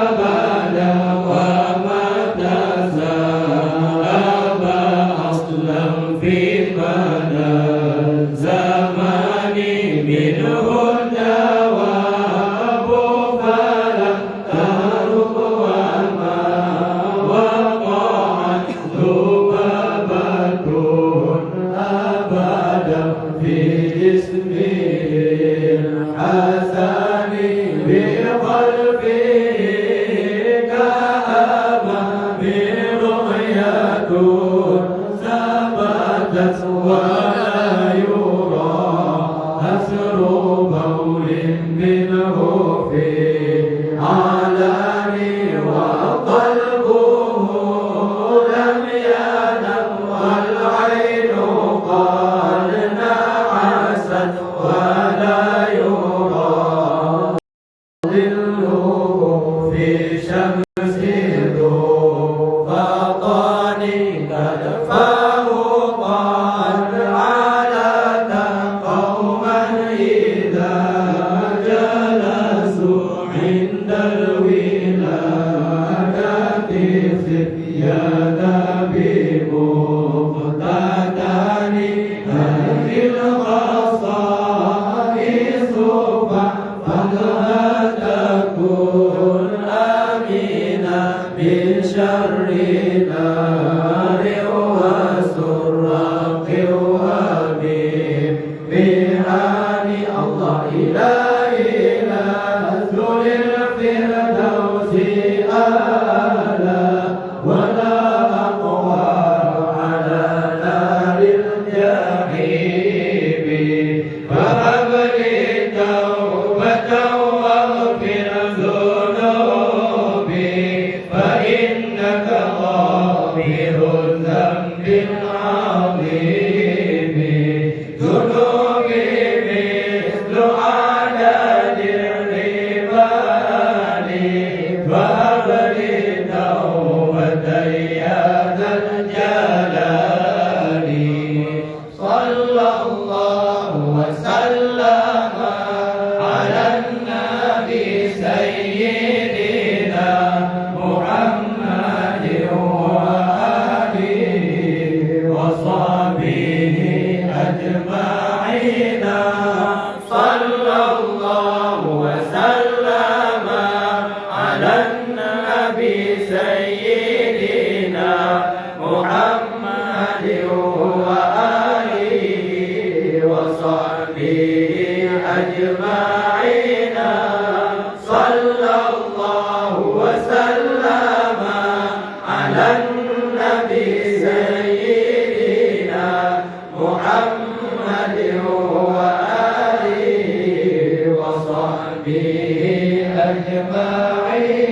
أبدا ومتى زال أصلا في مدى الزمان منه الجواب فلم ترق وما وقعت ذبابة أبدا في جسمه الحسن بقلبه ثبتت ولا يرى أثر بول منه في علاني وقلبه لم ينم والعين قد نعست ولا يرى ظله في شمس ذو فطان قد عند الولادة فتيان بمقتدان هذه الخصائص فقدها تكون آمنا من شر نار وسراق ومن مهان الله إلهي للفردوس آلا ولا أقوى على نار الجحيم فهب لي توبة واغفر ذنوبي فإنك غافر الذنب العظيم ذنوبي مثل عدد فهب لي توبة يا ذا الجلال صلى الله وسلم على النبي سيدنا محمد وآله وصحبه أجمعين صلى الله وسلم على النبي سيدنا محمد وآله وصحبه أجمعين صلى الله وسلم على النبي سيدنا محمد وآله وصحبه أجمعين